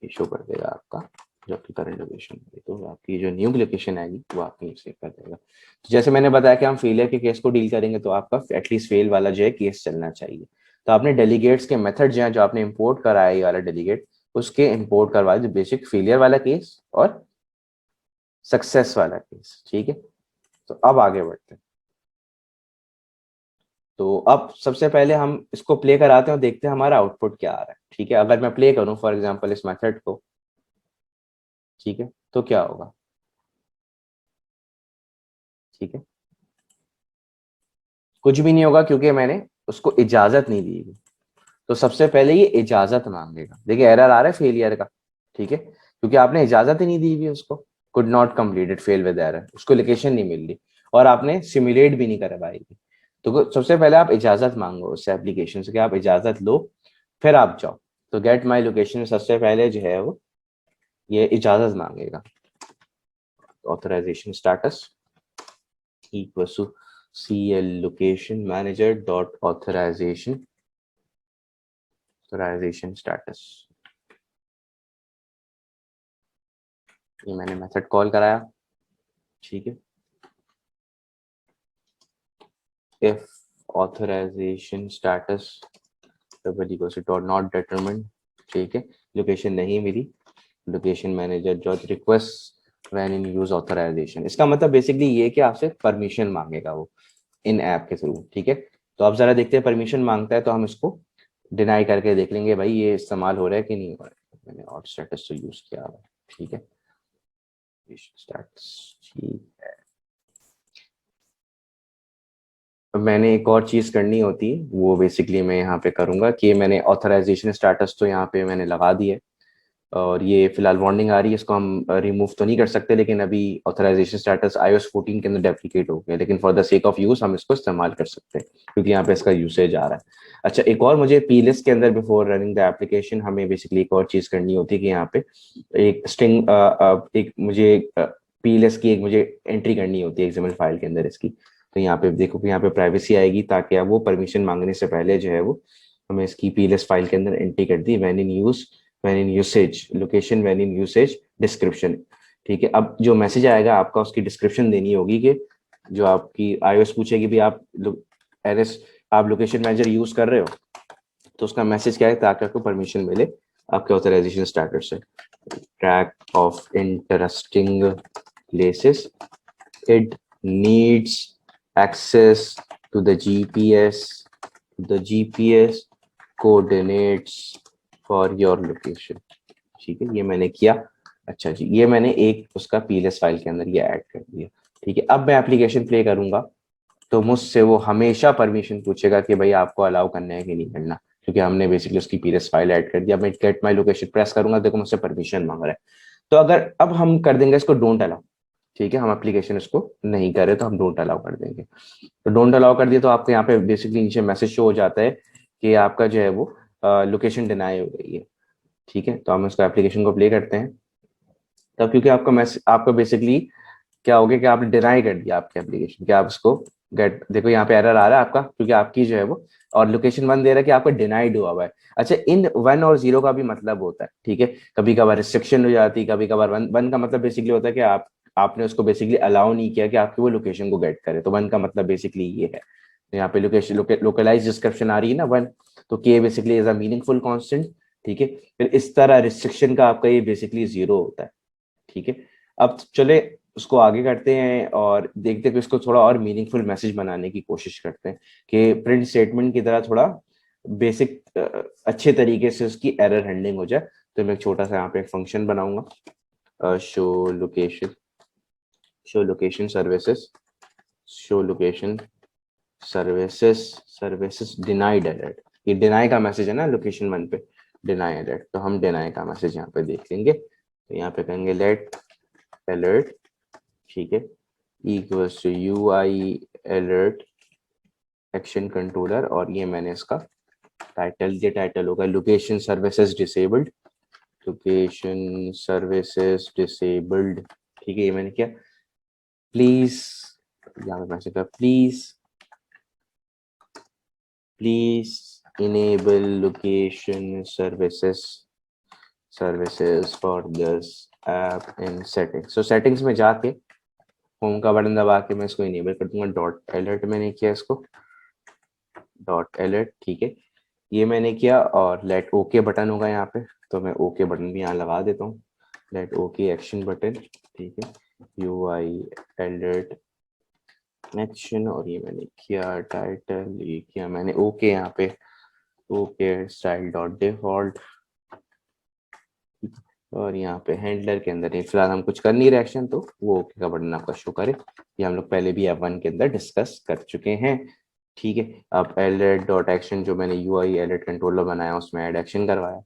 ये शो कर देगा आपका जो आपकी करंट लोकेशन है। तो आपकी जो न्यू लोकेशन आएगी वो आपकी सेव कर देगा। तो जैसे मैंने बताया कि हम फेलियर के केस को डील करेंगे, तो आपका एटलीस्ट फेल वाला जो है केस चलना चाहिए। तो आपने डेलीगेट्स के मेथड जो है, जो आपने इंपोर्ट कराया ये वाला डेलीगेट, उसके इंपोर्ट करवाए जो बेसिक फेलियर वाला केस और सक्सेस वाला केस। ठीक है, तो अब आगे बढ़ते हैं। तो अब सबसे पहले हम इसको प्ले कराते हैं और देखते हैं हमारा आउटपुट क्या आ रहा है। ठीक है, अगर मैं प्ले करूं फॉर एग्जांपल इस मेथड को, ठीक है, तो क्या होगा। ठीक है, कुछ भी नहीं होगा क्योंकि मैंने उसको इजाजत नहीं दी हुई। तो सबसे पहले ये इजाजत मांगेगा। देखिए एरर आ रहा है फेलियर का, ठीक है, क्योंकि आपने इजाजत ही नहीं दी हुई उसको। Could not completed, fail with error, उसको लोकेशन नहीं मिल रही और आपने सिमुलेट भी नहीं करवाई। तो सबसे पहले आप इजाजत मांगो उस एप्लीकेशन से कि आप इजाजत लो, फिर आप जाओ। तो गेट माई लोकेशन सबसे पहले जो है वो ये इजाजत मांगेगा। Authorization status equal to cl location manager dot authorization status। ये मैंने मेथड कॉल कराया। ठीक है, if authorization status double equal to dot not determined. ठीक है, लोकेशन नहीं मिली, location manager dot request when in use authorization. इसका मतलब बेसिकली ये कि आपसे परमिशन मांगेगा वो इन ऐप के थ्रू। ठीक है, तो आप जरा देखते हैं परमिशन मांगता है तो हम इसको डिनाई करके देख लेंगे भाई ये इस्तेमाल हो रहा है कि नहीं हो रहा है। मैंने और स्टेटस तो यूज किया हुआ है। ठीक है, स्टेटस ठीक है। अब मैंने एक और चीज करनी होती है, वो बेसिकली मैं यहाँ पे करूंगा कि मैंने ऑथराइजेशन स्टेटस तो यहाँ पे मैंने लगा दी है, और ये फिलहाल वार्निंग आ रही है, इसको हम रिमूव तो नहीं कर सकते, लेकिन अभी ऑथराइजेशन स्टेटस iOS 14 के अंदर डेप्लीकेट हो गया, लेकिन for the sake of use हम इसको इस्तेमाल कर सकते हैं क्योंकि यहाँ पे इसका यूसेज आ रहा है। अच्छा, एक और मुझे पी लिस्ट के अंदर बिफोर रनिंग द एप्लीकेशन हमें बेसिकली एक और चीज करनी होती है कि यहाँ पे एक स्ट्रिंग एक मुझे पी लिस्ट की एक मुझे एंट्री करनी होती है एक्सएमएल फाइल के अंदर इसकी। तो यहाँ पे देखो कि यहाँ पे प्राइवेसी आएगी, ताकि आप वो परमिशन मांगने से पहले जो है वो हमें इसकी पी लिस्ट फाइल के अंदर एंट्री कर दी, when in use, when in usage, location, when in usage, description. ठीक है, अब जो मैसेज आएगा आपका उसकी डिस्क्रिप्शन देनी होगी कि जो आपकी iOS पूछेगी भी आप एरएस आप लोकेशन मैनेजर यूज कर रहे हो, तो उसका मैसेज क्या है, ताकि आपको परमिशन मिले आपके ऑथराइजेशन स्टेटस से। Track of interesting places, it needs access to the GPS coordinates for your location. ठीक है, ये मैंने किया। अच्छा जी, ये मैंने एक उसका पीएलएस फाइल के अंदर ये ऐड कर दिया। ठीक है, अब मैं एप्लीकेशन प्ले करूंगा तो मुझसे वो हमेशा परमिशन पूछेगा कि भाई आपको अलाउ करना है कि नहीं करना, क्योंकि हमने बेसिकली उसकी पीएलएस फाइल ऐड कर दिया। मैं गेट माई लोकेशन प्रेस करूंगा, देखो मुझसे परमिशन मांग रहा है। तो अगर अब हम कर देंगे इसको डोंट अलाउ, ठीक है, हम एप्लीकेशन इसको नहीं करे तो हम डोंट अलाउ कर देंगे। तो डोंट अलाउ कर दिया तो आपको यहाँ पे बेसिकली नीचे मैसेज शो हो जाता है कि आपका जो है वो लोकेशन डिनाई हो गई है। ठीक है, तो हम इसको एप्लीकेशन को प्ले करते हैं। तब क्योंकि आपका मैसेज, आपका बेसिकली क्या हो गया कि आपने डिनाई कर दिया आपके एप्लीकेशन, कि आप इसको गेट, देखो यहाँ पे एरर आ रहा है आपका, क्योंकि आपकी जो है वो, और लोकेशन 1 दे रहा है कि आपका डिनाइड हुआ हुआ है। अच्छा, इन 1 और 0 का भी मतलब होता है, ठीक है, कभी कभार रिस्ट्रिक्शन हो जाती है, कभी कभार 1 का मतलब बेसिकली होता है कि आपने उसको बेसिकली अलाउ नहीं किया कि आपकी वो लोकेशन को गेट करे, तो 1 का मतलब बेसिकली ये है। तो यहाँ पे लोकेशन लोकलाइज डिस्क्रिप्शन आ रही है ना 1, तो के basically is a meaningful constant. ठीक है, फिर इस तरह रिस्ट्रिक्शन का आपका ये बेसिकली 0 होता है। ठीक है, अब चले उसको आगे करते हैं और देखते हैं कि इसको थोड़ा और मीनिंगफुल मैसेज बनाने की कोशिश करते हैं, कि प्रिंट स्टेटमेंट की तरह थोड़ा बेसिक अच्छे तरीके से उसकी एरर हैंडलिंग हो जाए। तो मैं एक छोटा सा यहाँ पे एक फंक्शन बनाऊंगा, show location services, show location services, services denied alert. ये डिनाई का मैसेज है ना लोकेशन 1 पे, डिनाई अलर्ट, तो हम डिनाई का मैसेज यहाँ पे देख लेंगे। तो यहाँ पे कहेंगे लेट अलर्ट, ठीक है, equals to U I alert action controller, और ये मैंने इसका टाइटल, ये टाइटल होगा location services disabled, location services disabled. ठीक है, ये मैंने किया। प्लीज, यहाँ पे मैसेज का please enable location services for this app in settings. So settings में जाके होम का बटन दबा के मैं इसको इनेबल कर दूंगा। डॉट अलर्ट मैंने किया इसको, डॉट अलर्ट, ठीक है, ये मैंने किया। और लेट ओके बटन होगा यहाँ पे, तो मैं ओके बटन भी यहाँ लगा देता हूँ, लेट ओके एक्शन बटन, ठीक है, यू आई अलर्ट एक्शन, और ये मैंने किया टाइटल, ये किया मैंने ओके यहाँ पे, ओके स्टाइल डॉट डिफॉल्ट, और यहाँ पे हैंडलर के अंदर फिलहाल हम कुछ कर नहीं रहे एक्शन, तो वो ओके का बटन आपका शो करे। ये हम लोग पहले भी F1 के अंदर डिस्कस कर चुके हैं। ठीक है, अब अलर्ट डॉट एक्शन जो मैंने यू आई अलर्ट कंट्रोलर बनाया उसमें ऐड एक्शन करवाया,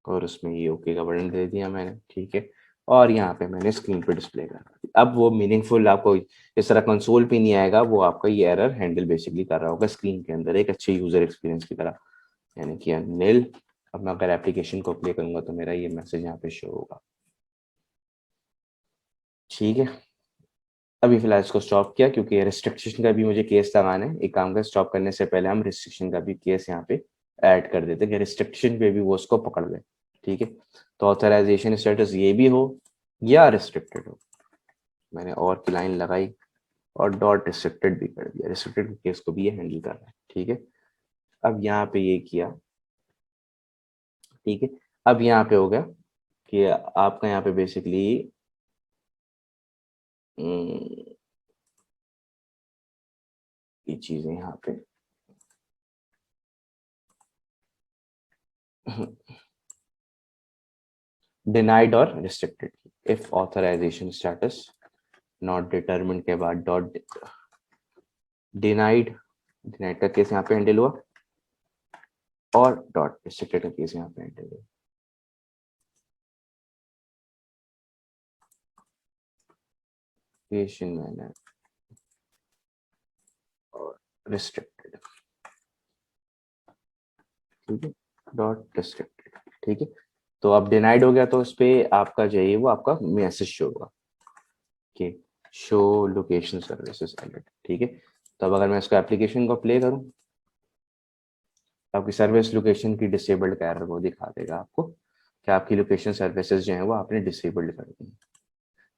और उसमें ये ओके का बटन दे दिया मैंने। ठीक है, और यहाँ पे मैंने स्क्रीन पे डिस्प्ले करा। अब वो मीनिंगफुल आपको इस तरह कंसोल पे नहीं आएगा, वो आपका ये एरर हैंडल बेसिकली कर रहा होगा स्क्रीन के अंदर एक अच्छे यूजर एक्सपीरियंस की तरह, यानी कि नील। अब मैं अगर एप्लीकेशन को प्ले करूंगा तो मेरा ये मैसेज यहाँ पे शो होगा। ठीक है, अभी फिलहाल इसको स्टॉप किया क्योंकि रिस्ट्रिक्शन का भी मुझे केस लगाना है। एक काम का स्टॉप करने से पहले हम रिस्ट्रिक्शन का भी केस यहाँ पे ऐड कर देते हैं कि रिस्ट्रिक्शन पे भी वो उसको पकड़ ले। ठीक है, तो ऑथराइजेशन स्टेटस ये भी हो या रिस्ट्रिक्टेड हो, मैंने और की लाइन लगाई और डॉट रिस्ट्रिक्टेड भी कर दिया, रिस्ट्रिक्टेड केस को भी ये हैंडल कर रहा है। ठीक है, अब यहाँ पे ये किया। ठीक है, अब यहाँ पे हो गया कि आपका यहाँ पे बेसिकली ये चीजें यहाँ पे डिनाइड और restricted, if authorization status not determined के बाद डॉट डिनाइड, डिनाइड का केस यहाँ पे हैंडल हुआ, और डॉट रिस्ट्रिक्टेड का केस यहाँ पे हैंडल हुआ। क्रिएशन मैनर और रिस्ट्रिक्टेड, ठीक है, डॉट रिस्ट्रिक्टेड। ठीक है, तो अब डिनाइड हो गया, तो उस पे आपका जो है वो आपका मैसेज शो होगा कि शो लोकेशन सर्विसेज अलर्ट। ठीक है, तो अब अगर मैं इसको एप्लीकेशन को प्ले करूं, आपकी सर्विस लोकेशन की डिसेबल्ड का एरर वो दिखा देगा आपको कि आपकी लोकेशन सर्विसेज जो है वो आपने डिसेबल्ड कर दी।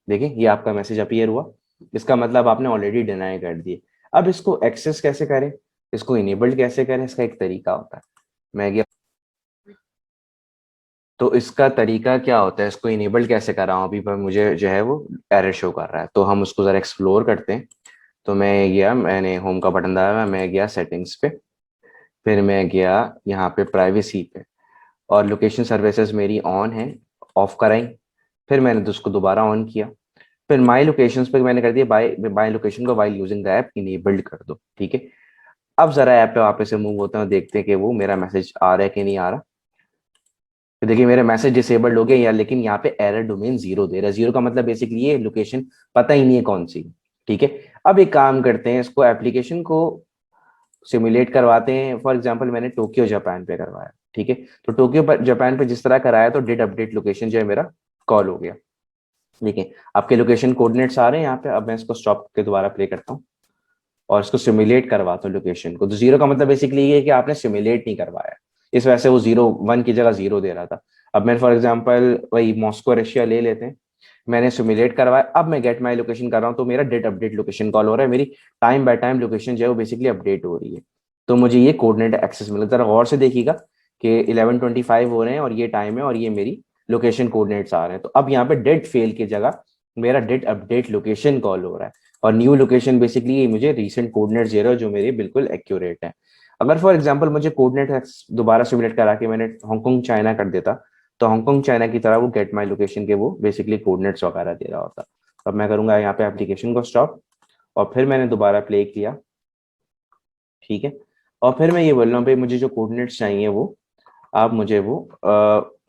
देखिए, ये आपका मैसेज अपीयर हुआ, इसका मतलब आपने ऑलरेडी डिनाई कर दिए। अब इसको एक्सेस कैसे करें, इसको इनेबल्ड कैसे करें, इसका एक तरीका होता है। मैं गया, तो इसका तरीका क्या होता है, इसको इनेबल्ड कैसे कर रहा हूँ अभी पर मुझे जो है वो एरर शो कर रहा है, तो हम उसको जरा एक्सप्लोर करते हैं। तो मैं गया, मैंने होम का बटन दबाया, मैं गया सेटिंग्स पे, फिर मैं गया यहाँ पे प्राइवेसी पे, और लोकेशन सर्विसेज मेरी ऑन है, ऑफ कराई, फिर मैंने तो उसको दोबारा ऑन किया, फिर माई लोकेशन पे मैंने कर दिया बाय बाय लोकेशन को while using the app enabled कर दो। ठीक है, अब जरा ऐप पे वापस से मूव होता है, देखते हैं कि वो मेरा मैसेज आ रहा है कि नहीं आ रहा। तो देखिए मेरे मैसेज डिसेबल्ड हो गए या, लेकिन यहाँ पे एरर डोमेन 0 दे रहा है। 0 का मतलब बेसिकली ये लोकेशन पता ही नहीं है कौन सी। ठीक है, अब एक काम करते हैं, इसको एप्लीकेशन को सिमुलेट करवाते हैं। फॉर एग्जांपल मैंने टोक्यो जापान पे करवाया। ठीक है। तो टोक्यो पर जापान पे जिस तरह कराया तो डिड अपडेट लोकेशन जो है मेरा कॉल हो गया। देखिए आपके लोकेशन कोऑर्डिनेट्स आ रहे हैं यहाँ पे। अब मैं इसको स्टॉप के दोबारा प्ले करता हूँ और इसको सिमुलेट करवाता हूँ लोकेशन को। तो जीरो का मतलब बेसिकली ये है कि आपने सिमुलेट नहीं करवाया, इस वजह से वो 0 1 की जगह 0 दे रहा था। अब मैं फॉर एग्जांपल वही मॉस्को रशिया ले लेते हैं, मैंने सिमुलेट करवाया, अब मैं गेट माई लोकेशन कर रहा हूँ तो मेरा डेट अपडेट लोकेशन कॉल हो रहा है, मेरी टाइम बाय टाइम लोकेशन जो है वो बेसिकली अपडेट हो रही है। तो मुझे ये कोऑर्डिनेट एक्सेस मिला। जरा गौर से देखिएगा कि 11:25 हो रहे हैं और ये टाइम है और ये मेरी लोकेशन कोऑर्डिनेट्स आ रहे हैं। तो अब यहाँ पे डेट फेल की जगह मेरा डेट अपडेट लोकेशन कॉल हो रहा है और न्यू लोकेशन बेसिकली मुझे रीसेंट कोऑर्डिनेट दे रहा है जो मेरे बिल्कुल एक्यूरेट है। अगर फॉर एग्जांपल मुझे कोऑर्डिनेट दोबारा सिमुलेट करा के मैंने हांगकांग चाइना कर देता तो हांगकांग चाइना की तरह वो गेट माई लोकेशन के वो बेसिकली कोऑर्डिनेट्स वगैरह दे रहा होता। अब मैं करूंगा यहाँ पे एप्लीकेशन को स्टॉप और फिर मैंने दोबारा प्ले किया, ठीक है। और फिर मैं ये बोल रहा हूँ भाई मुझे जो कोऑर्डिनेट्स चाहिए वो आप मुझे वो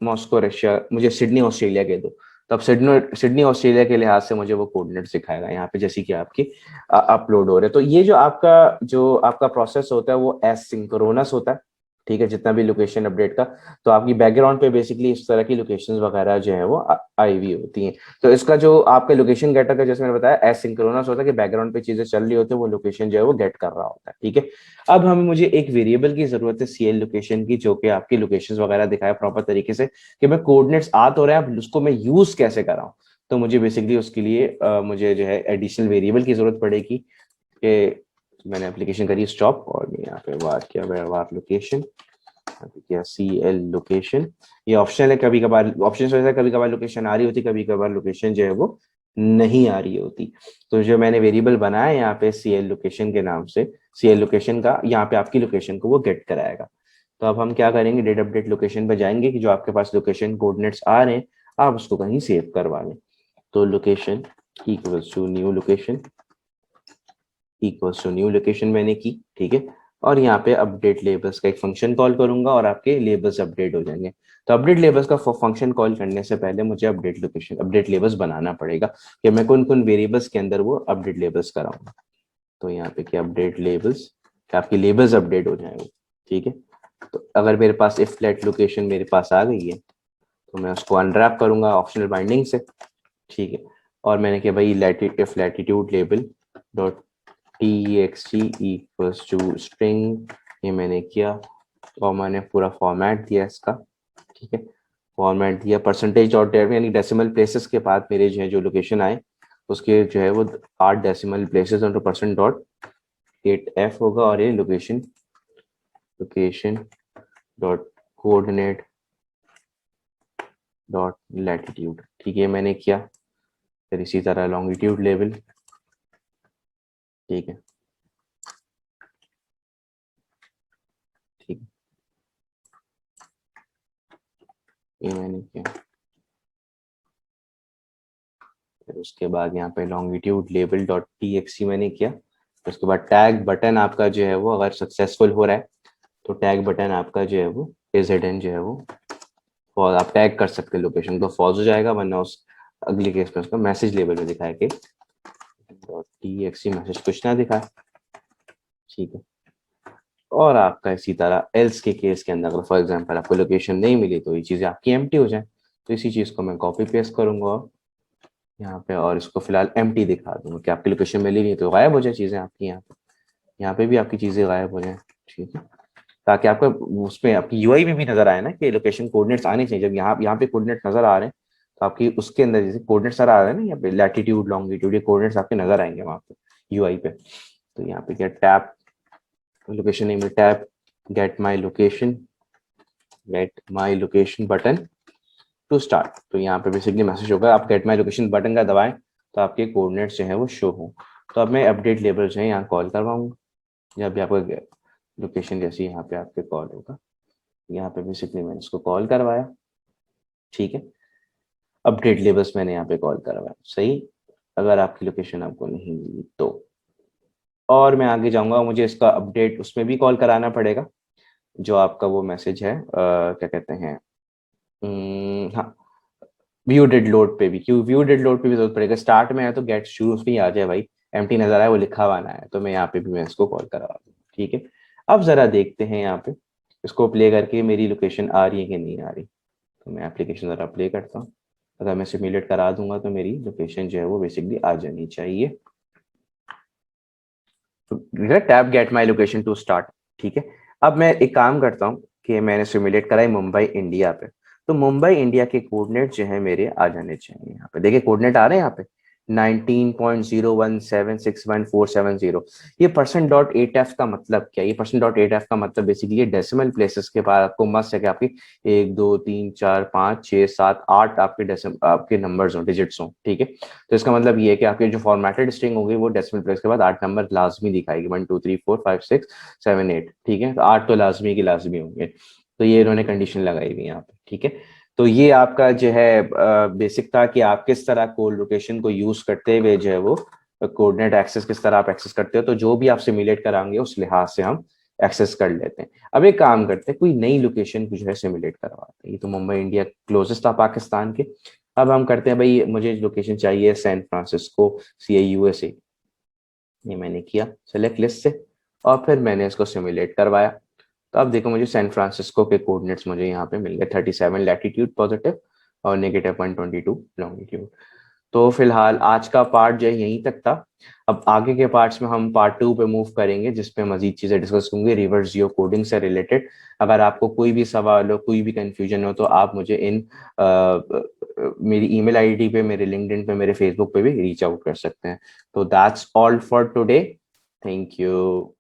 मॉस्को रशिया, मुझे सिडनी ऑस्ट्रेलिया के दो। तो अब सिडनी सिडनी ऑस्ट्रेलिया के लिहाज से मुझे वो कोऑर्डिनेट्स दिखाएगा यहाँ पे जैसे कि आपकी अपलोड हो रहे हैं। तो ये जो आपका प्रोसेस होता है वो एसिंक्रोनस होता है, ठीक है, जितना भी लोकेशन अपडेट का। तो आपकी बैकग्राउंड पे बेसिकली इस तरह की लोकेशंस वगैरह जो है वो आई हुई होती हैं। तो इसका जो आपका लोकेशन गेटर का जैसे मैंने बताया एसिंक्रोनस होता है कि बैकग्राउंड पे चीजें चल रही होती है, वो लोकेशन जो है वो गेट कर रहा होता है, ठीक है। अब हमें मुझे एक वेरिएबल की जरूरत है सीएल लोकेशन की जो कि आपकी लोकेशंस वगैरह दिखाए प्रॉपर तरीके से कि मैं कोऑर्डिनेट्स आ तो रहे हैं, अब उसको मैं यूज कैसे कर रहा हूँ। तो मुझे बेसिकली उसके लिए मुझे जो है एडिशनल वेरिएबल की जरूरत पड़ेगी कि मैंने एप्लीकेशन करी स्टॉप और मैं यहाँ पे वार किया वार लोकेशन, किया CL लोकेशन। ये ऑप्शनल है, कभी कभार ऑप्शन वजह कभी कभार लोकेशन आ रही होती, कभी कभार लोकेशन जो है वो नहीं आ रही होती। तो जो मैंने वेरिएबल बनाया यहाँ पे CL लोकेशन के नाम से, CL लोकेशन का यहाँ पे आपकी लोकेशन को वो गेट कराएगा। तो अब हम क्या करेंगे, डेट अपडेट लोकेशन पे जाएंगे कि जो आपके पास लोकेशन कोऑर्डिनेट्स आ रहे हैं आप उसको कहीं सेव करवा लें। तो location equals to new location, equals to new location मैंने की, ठीक है। और यहाँ पे अपडेट लेबल्स का एक फंक्शन कॉल करूंगा और आपके लेबल्स अपडेट हो जाएंगे। तो अपडेट लेबल्स का फंक्शन कॉल करने से पहले मुझे अपडेट लोकेशन अपडेट लेबल्स बनाना पड़ेगा कि मैं कौन कौन वेरिएबल्स के अंदर वो अपडेट लेबल्स कराऊंगा। तो यहाँ पे क्या अपडेट लेबल्स, क्या आपके लेबल्स अपडेट हो जाएंगे, ठीक है। तो अगर मेरे पास इफ लेट लोकेशन मेरे पास आ गई है तो मैं उसको अनरैप करूंगा ऑप्शनल बाइंडिंग से, ठीक है। और मैंने किया भाई if latitude label dot text equals to string, ये मैंने किया और मैंने पूरा फॉर्मेट दिया इसका, ठीक है। फॉर्मेट दिया परसेंटेज डॉट यानी डेसिमल प्लेसेस के बाद मेरे जो है जो लोकेशन आए उसके जो है वो 8 डेसिमल प्लेसेस और परसेंट डॉट 8f होगा और ये location location dot coordinate dot latitude, ठीक है मैंने किया। फिर इसी तरह लॉन्गिट्यूड लेवल, ठीक है, ठीक है, ये मैंने किया। फिर उसके बाद यहाँ पे लॉन्गिट्यूड लेबल डॉट txt मैंने किया। फिर उसके बाद टैग बटन आपका जो है वो अगर सक्सेसफुल हो रहा है तो टैग बटन आपका जो है वो AZN जो है वो आप टैग कर सकते हैं लोकेशन तो फॉल्स हो जाएगा, वरना उस अगले केस में उसका मैसेज लेवल में दिखाया कि डॉट txt मैसेज कुछ ना दिखाए, ठीक है। और आपका इसी तरह एल्स के केस के अंदर अगर फॉर एग्जांपल आपको लोकेशन नहीं मिली तो ये चीज़ें आपकी एम्प्टी हो जाए, तो इसी चीज़ को मैं कॉपी पेस्ट करूंगा यहाँ पे और इसको फिलहाल एम्प्टी दिखा दूंगा कि आपकी लोकेशन मिली नहीं तो गायब हो जाए चीज़ें आपकी यहाँ पे भी आपकी चीज़ें गायब हो जाए, ठीक है। ताकि आपका उसमें आपकी यूआई में भी नजर आए ना कि लोकेशन कोऑर्डिनेट्स आने चाहिए। जब यहाँ पे कोऑर्डिनेट्स नजर आ रहे हैं तो आपकी उसके अंदर जैसे कोऑर्डिनेट्स आ रहे हैं ना यहाँ पे लैटिट्यूड लॉन्गिट्यूड ये कोऑर्डिनेट्स आपके नजर आएंगे वहाँ पे यूआई पे। तो यहाँ पे क्या टैप लोकेशन नेम में tap get my location button to start. तो यहाँ पे बेसिकली मैसेज होगा आप गेट माई लोकेशन बटन का दबाएं तो आपके कोऑर्डिनेट्स जो है वो शो हो। तो अब मैं अपडेट लेबल जो है यहाँ कॉल करवाऊंगा जब भी आपका लोकेशन जैसी यहाँ पे आपके कॉल होगा। यहाँ पे बेसिकली मैंने इसको कॉल करवाया, ठीक है। अपडेट लेबल्स मैंने यहाँ पे कॉल करवाया, सही। अगर आपकी लोकेशन आपको नहीं मिली तो और मैं आगे जाऊंगा, मुझे इसका अपडेट उसमें भी कॉल कराना पड़ेगा जो आपका वो मैसेज है क्या कहते हैं हाँ व्यू डेड लोड पे भी, क्यों व्यू डेड लोड पे भी जरूरत पड़ेगा। स्टार्ट में है तो गेट शुरू उसमें ही आ जाए भाई, एम्प्टी नजर आए वो लिखा हुआ ना है, तो मैं यहाँ पे भी मैं इसको कॉल करवा दूँ, ठीक है। अब जरा देखते हैं यहाँ पे इसको प्ले करके मेरी लोकेशन आ रही है कि नहीं आ रही। तो मैं एप्लीकेशन ज़रा प्ले करता हूँ। अगर मैं सिमुलेट करा दूंगा तो मेरी लोकेशन जो है वो बेसिकली आ जानी चाहिए। तो tap get my location to start. ठीक है, अब मैं एक काम करता हूँ कि मैंने सिमुलेट कराई मुंबई इंडिया पे, तो मुंबई इंडिया के कोऑर्डिनेट जो है मेरे आ जाने चाहिए। यहाँ पे देखिए कोऑर्डिनेट आ रहे हैं यहाँ पे 19.01761470। ये %.8f का मतलब क्या है? ये %.8f का मतलब बेसिकली ये डेसिमल प्लेसेस के बाद आपको मस्त है कि आपकी 1 2 3 4 5 6 7 8 आपके आपके नंबर्स हो, डिजिट्स हो। ठीक है, तो इसका मतलब ये है कि आपकी जो फॉर्मेटेड स्ट्रिंग होगी वो डेसिमल प्लेस के बाद 8 नंबर लाजमी दिखाएगी, 1 2 3 4 5 6 7 8। ठीक है, तो 8 तो लाजमी की लाजमी होंगे। तो ये इन्होंने कंडीशन लगाई हुई है यहाँ पे। ठीक है, तो ये आपका जो है बेसिक था कि आप किस तरह कोड लोकेशन को यूज करते हुए जो है वो कोऑर्डिनेट एक्सेस किस तरह आप एक्सेस करते हो। तो जो भी आप सिमुलेट कराएंगे उस लिहाज से हम एक्सेस कर लेते हैं। अब एक काम करते हैं, कोई नई लोकेशन को जो है सिमुलेट करवाते हैं। ये तो मुंबई इंडिया क्लोजेस्ट था पाकिस्तान के। अब हम करते हैं भाई, मुझे लोकेशन चाहिए सैन फ्रांसिस्को, CA USA। ये मैंने किया सेलेक्ट लिस्ट से और फिर मैंने इसको सिमुलेट करवाया। तो अब देखो मुझे सैन फ्रांसिस्को के कोऑर्डिनेट्स मुझे यहाँ पे मिल गए, 37 लैटिट्यूड पॉजिटिव और -122 लॉन्गिट्यूड। तो फिलहाल आज का पार्ट जो है यहीं तक था। अब आगे के पार्ट्स में हम पार्ट 2 पे मूव करेंगे जिसपे मजीद चीजें डिस्कस होंगी रिवर्स जियो कोडिंग से रिलेटेड। अगर आपको कोई भी सवाल हो, कोई भी कंफ्यूजन हो, तो आप मुझे मेरी ईमेल आईडी पे, मेरे लिंक्डइन पे, मेरे फेसबुक पे भी रीच आउट कर सकते हैं। तो that's all for today. Thank you.